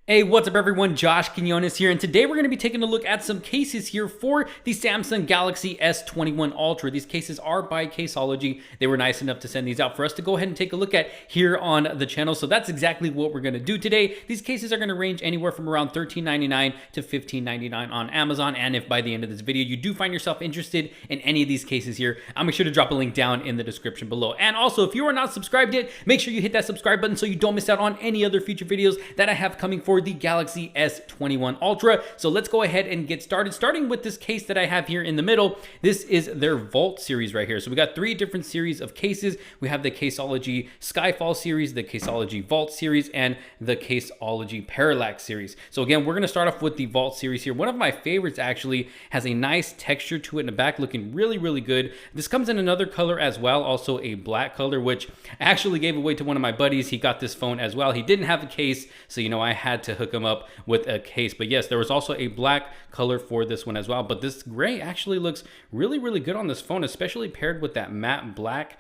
Hey, what's up everyone? Josh Quinones here, and today we're going to be taking a look at some cases here for the Samsung Galaxy S21 Ultra. These cases are by Caseology. They were nice enough to send these out for us to go ahead and take a look at here on the channel. So that's exactly what we're going to do today. These cases are going to range anywhere from around $13.99 to $15.99 on Amazon. And if by the end of this video you do find yourself interested in any of these cases here, I'll make sure to drop a link down in the description below. And also, if you are not subscribed yet, make sure you hit that subscribe button so you don't miss out on any other future videos that I have coming for the Galaxy S21 Ultra. So let's go ahead and get started, starting with this case that I have here in the middle. This is their Vault series right here. So we got three different series of cases. We have the Caseology Skyfall series, the Caseology Vault series, and the Caseology Parallax series. So again, we're going to start off with the Vault series here. One of my favorites actually has a nice texture to it in the back, looking really good. This comes in another color as well, also a black color, which I actually gave away to one of my buddies. He got this phone as well. He didn't have a case, so I had to hook him up with a case. But yes, there was also a black color for this one as well. But this gray actually looks really good on this phone, especially paired with that matte black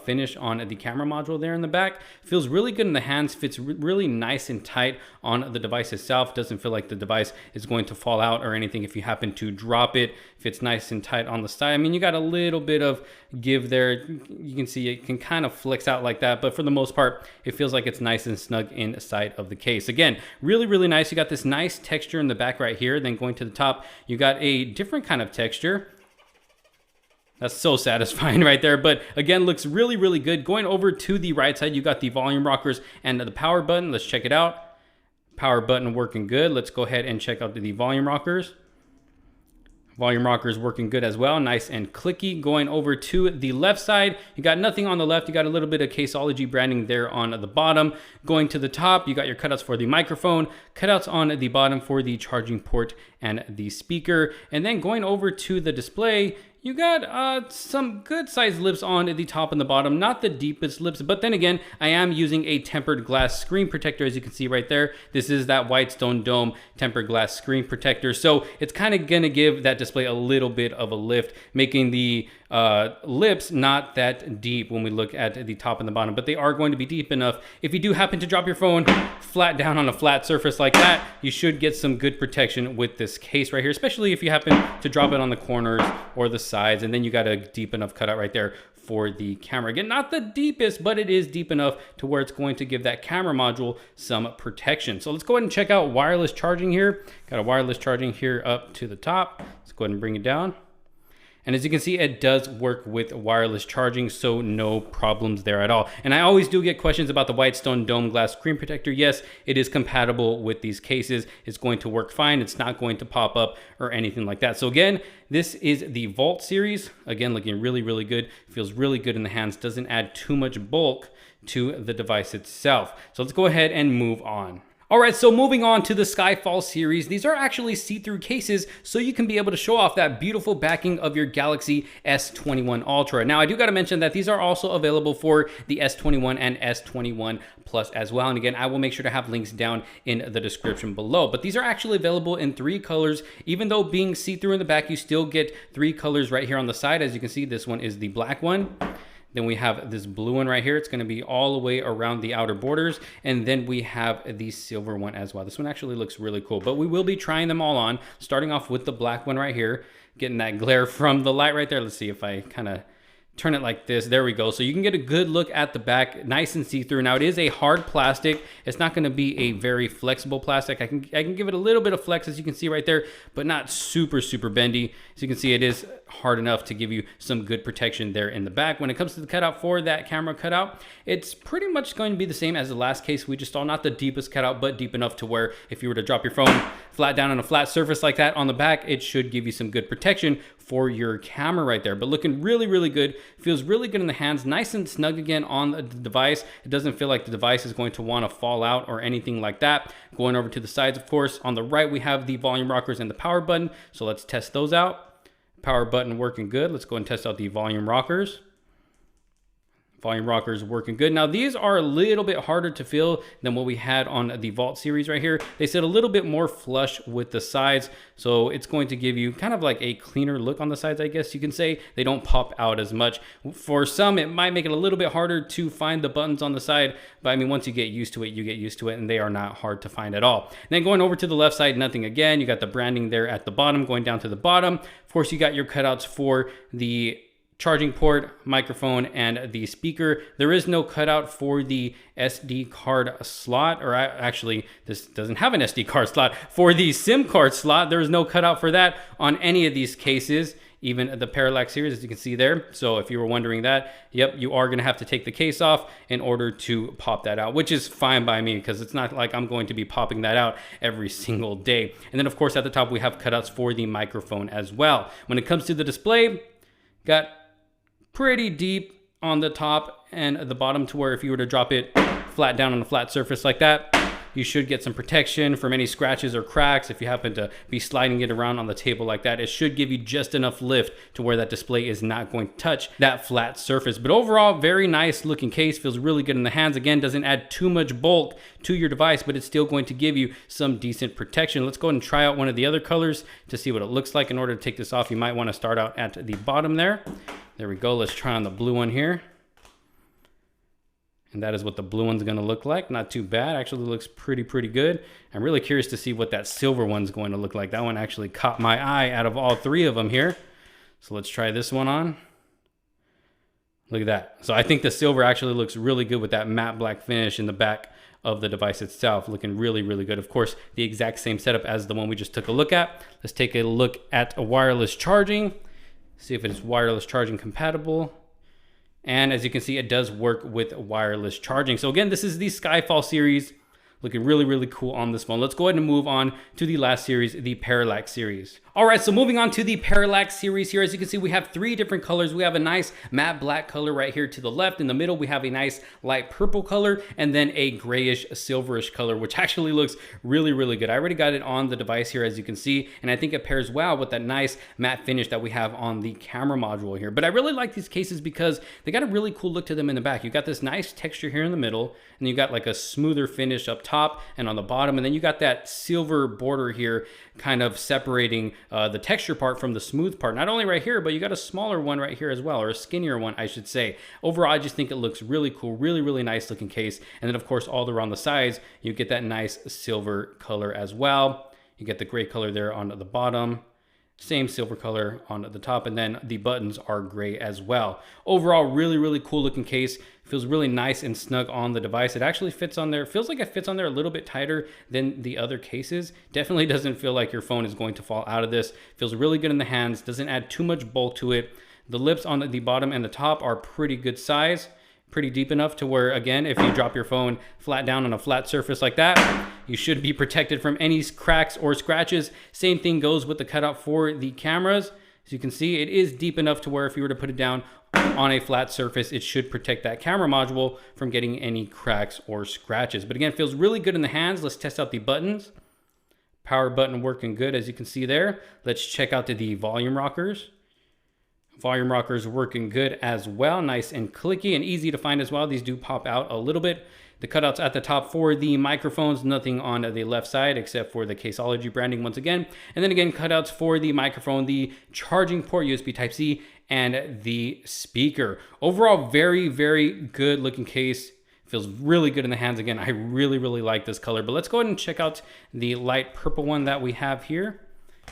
finish on the camera module there in the back. Feels really good in the hands, fits really nice and tight on the device itself. Doesn't feel like the device is going to fall out or anything if you happen to drop it. Fits nice and tight on the side. I mean, you got a little bit of give there. You can see it can kind of flex out like that, but for the most part, it feels like it's nice and snug inside of the case. Again, really nice. You got this nice texture in the back right here. Then going to the top, you got a different kind of texture. That's so satisfying right there. But again, looks really good. Going over to the right side, you got the volume rockers and the power button. Let's check it out. Power button working good. Let's go ahead and check out the volume rockers. Volume rockers working good as well, nice and clicky. Going over to the left side, you got nothing on the left. You got a little bit of Caseology branding there on the bottom. Going to the top, you got your cutouts for the microphone, cutouts on the bottom for the charging port and the speaker. And then going over to the display, you got some good sized lips on the top and the bottom, not the deepest lips, but then again, I am using a tempered glass screen protector, as you can see right there. This is that Whitestone Dome tempered glass screen protector. So it's kind of gonna give that display a little bit of a lift, making the lips not that deep when we look at the top and the bottom, but they are going to be deep enough. If you do happen to drop your phone flat down on a flat surface like that, you should get some good protection with this case right here, especially if you happen to drop it on the corners or the sides, and then you got a deep enough cutout right there for the camera. Again, not the deepest, but it is deep enough to where it's going to give that camera module some protection. So let's go ahead and check out wireless charging here. Got a wireless charging here up to the top. Let's go ahead and bring it down. And as you can see, it does work with wireless charging, so no problems there at all. And I always do get questions about the Whitestone Dome glass screen protector. Yes, it is compatible with these cases. It's going to work fine. It's not going to pop up or anything like that. So again, this is the Vault series. Again, looking really good. Feels really good in the hands. Doesn't add too much bulk to the device itself. So let's go ahead and move on. All right, so moving on to the Skyfall series. These are actually see-through cases, so you can be able to show off that beautiful backing of your Galaxy S21 Ultra. Now, I do got to mention that these are also available for the S21 and S21 Plus as well. And again, I will make sure to have links down in the description below. But these are actually available in 3 colors. Even though being see-through in the back, you still get 3 colors right here on the side. As you can see, this one is the black one. Then we have this blue one right here. It's going to be all the way around the outer borders. And then we have the silver one as well. This one actually looks really cool, but we will be trying them all on, starting off with the black one right here, getting that glare from the light right there. Let's see if I kind of turn it like this. There we go. So you can get a good look at the back, nice and see-through. Now it is a hard plastic. It's not going to be a very flexible plastic. I can give it a little bit of flex, as you can see right there, but not super bendy. As you can see, it is hard enough to give you some good protection there in the back. When it comes to the cutout for that camera cutout, it's pretty much going to be the same as the last case we just saw. Not the deepest cutout, but deep enough to where if you were to drop your phone flat down on a flat surface like that on the back, it should give you some good protection for your camera right there. But looking really good. Feels really good in the hands, nice and snug again on the device. It doesn't feel like the device is going to want to fall out or anything like that. Going over to the sides, of course, on the right we have the volume rockers and the power button. So let's test those out. Power button working good. Let's go and test out the volume rockers. Volume rockers working good. Now these are a little bit harder to fill than what we had on the Vault series right here. They sit a little bit more flush with the sides, so it's going to give you kind of like a cleaner look on the sides, I guess you can say. They don't pop out as much. For some, it might make it a little bit harder to find the buttons on the side, but I mean, once you get used to it, you get used to it, and they are not hard to find at all. And then going over to the left side, nothing again. You got the branding there at the bottom. Going down to the bottom, of course, you got your cutouts for the charging port, microphone, and the speaker. There is no cutout for the SD card slot, or actually this doesn't have an SD card slot. For the SIM card slot, there is no cutout for that on any of these cases, even the Parallax series, as you can see there. So if you were wondering that, yep, you are gonna have to take the case off in order to pop that out, which is fine by me because it's not like I'm going to be popping that out every single day. And then of course at the top we have cutouts for the microphone as well. When it comes to the display, got pretty deep on the top and the bottom to where if you were to drop it flat down on a flat surface like that, you should get some protection from any scratches or cracks. If you happen to be sliding it around on the table like that, it should give you just enough lift to where that display is not going to touch that flat surface. But overall, very nice looking case, feels really good in the hands. Again, doesn't add too much bulk to your device, but it's still going to give you some decent protection. Let's go ahead and try out one of the other colors to see what it looks like. In order to take this off, you might want to start out at the bottom there. There we go. Let's try on the blue one here. And that is what the blue one's going to look like. Not too bad. Actually looks pretty good. I'm really curious to see what that silver one's going to look like. That one actually caught my eye out of all three of them here. So let's try this one on. Look at that. So I think the silver actually looks really good with that matte black finish in the back of the device itself, looking really good. Of course, the exact same setup as the one we just took a look at. Let's take a look at a wireless charging. See if it is wireless charging compatible. And as you can see, it does work with wireless charging. So again, this is the Skyfall series. Looking really cool on this phone. Let's go ahead and move on to the last series, the Parallax series. All right, so moving on to the Parallax series here, as you can see, we have three different colors. We have a nice matte black color right here to the left. In the middle, we have a nice light purple color, and then a grayish silverish color, which actually looks really good. I already got it on the device here, as you can see, and I think it pairs well with that nice matte finish that we have on the camera module here. But I really like these cases because they got a really cool look to them in the back. You got this nice texture here in the middle, and you got like a smoother finish up top and on the bottom, and then you got that silver border here kind of separating the texture part from the smooth part. Not only right here, but you got a smaller one right here as well, or a skinnier one, I should say. Overall, I just think it looks really cool, really nice looking case. And then of course, all around the sides, you get that nice silver color as well. You get the gray color there on the bottom. Same silver color on the top, and then the buttons are gray as well. Overall, really cool looking case. Feels really nice and snug on the device. It actually fits on there. Feels like it fits on there a little bit tighter than the other cases. Definitely doesn't feel like your phone is going to fall out of this. Feels really good in the hands. Doesn't add too much bulk to it. The lips on the bottom and the top are pretty good size. Pretty deep enough to where, again, if you drop your phone flat down on a flat surface like that, you should be protected from any cracks or scratches. Same thing goes with the cutout for the cameras. As you can see, it is deep enough to where if you were to put it down on a flat surface, it should protect that camera module from getting any cracks or scratches. But again, feels really good in the hands. Let's test out the buttons. Power button working good, as you can see there. Let's check out the volume rockers. Volume rockers working good as well. Nice and clicky and easy to find as well. These do pop out a little bit. The cutouts at the top for the microphones, nothing on the left side except for the Caseology branding once again. And then again, cutouts for the microphone, the charging port, USB Type-C, and the speaker. Overall, very good looking case. Feels really good in the hands. Again, I really like this color. But let's go ahead and check out the light purple one that we have here.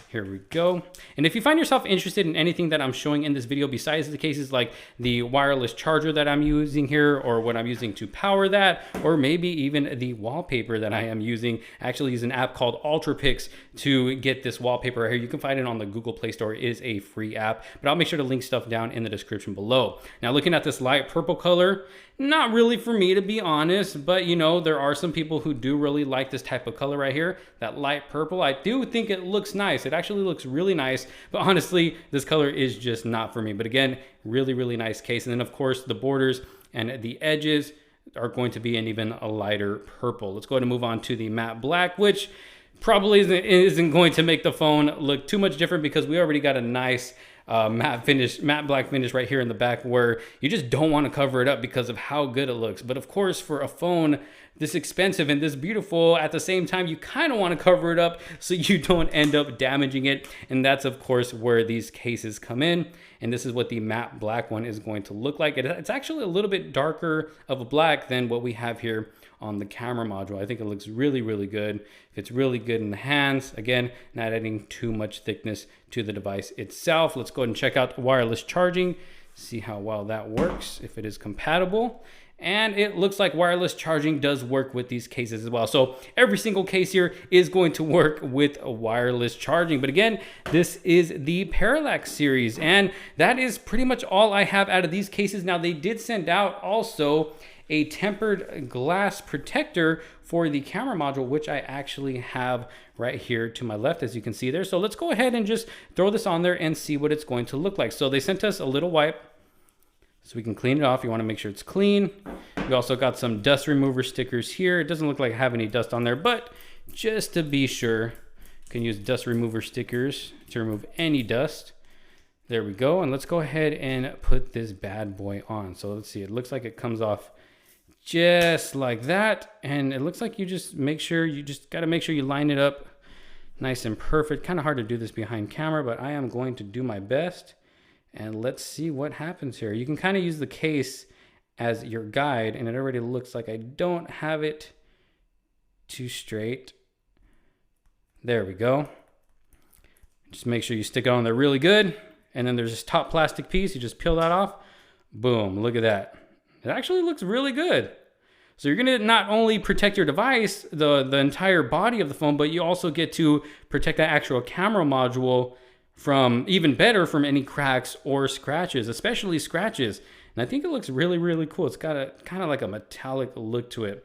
Here we go. And if you find yourself interested in anything that I'm showing in this video besides the cases like the wireless charger that I'm using here, or what I'm using to power that, or maybe even the wallpaper that I am using, I actually use an app called UltraPix to get this wallpaper right here. You can find it on the Google Play Store. It is a free app, but I'll make sure to link stuff down in the description below. Now looking at this light purple color, not really for me to be honest, but you know, there are some people who do really like this type of color right here, that light purple. I do think it looks nice. It actually looks really nice, but honestly, this color is just not for me. But again, really nice case. And then of course, the borders and the edges are going to be an even a lighter purple. Let's go ahead and move on to the matte black, which probably isn't going to make the phone look too much different because we already got a nice matte black finish right here in the back, where you just don't want to cover it up because of how good it looks. But of course, for a phone this expensive and this beautiful, at the same time, you kind of want to cover it up so you don't end up damaging it. And that's of course where these cases come in. And this is what the matte black one is going to look like. It's actually a little bit darker of a black than what we have here on the camera module. I think it looks really, really good. It's really good in the hands. Again, not adding too much thickness to the device itself. Let's go ahead and check out wireless charging, see how well that works, if it is compatible. And it looks like wireless charging does work with these cases as well. So every single case here is going to work with a wireless charging. But again, this is the Parallax series, and that is pretty much all I have out of these cases. Now, they did send out also a tempered glass protector for the camera module, which I actually have right here to my left, as you can see there. So let's go ahead and just throw this on there and see what it's going to look like. So they sent us a little wipe so we can clean it off. You want to make sure it's clean. We also got some dust remover stickers here. It doesn't look like I have any dust on there, but just to be sure, you can use dust remover stickers to remove any dust. There we go. And let's go ahead and put this bad boy on. So let's see, it looks like it comes off just like that. And it looks like you just got to make sure you line it up nice and perfect. Kind of hard to do this behind camera, but I am going to do my best. And let's see what happens here. You can kind of use the case as your guide, and it already looks like I don't have it too straight. There we go. Just make sure you stick it on there really good. And then there's this top plastic piece. You just peel that off. Boom, look at that. It actually looks really good. So you're gonna not only protect your device, the entire body of the phone, but you also get to protect that actual camera module from, even better, from any cracks or scratches, especially scratches. And I think it looks really, really cool. It's got a kind of like a metallic look to it.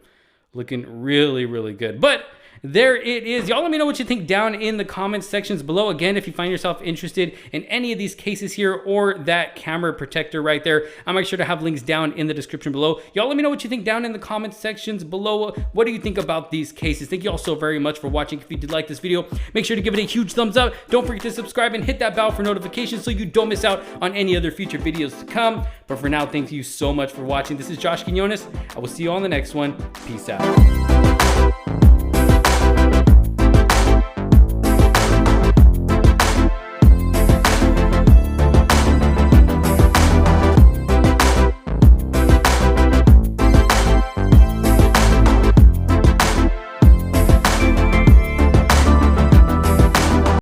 Looking really, really good. But there it is. Y'all let me know what you think down in the comments sections below. Again, if you find yourself interested in any of these cases here or that camera protector right there, I'll make sure to have links down in the description below. Y'all let me know what you think down in the comments sections below. What do you think about these cases? Thank you all so very much for watching. If you did like this video, make sure to give it a huge thumbs up. Don't forget to subscribe and hit that bell for notifications so you don't miss out on any other future videos to come. But for now, thank you so much for watching. This is Josh Quinones. I will see you on the next one. Peace out.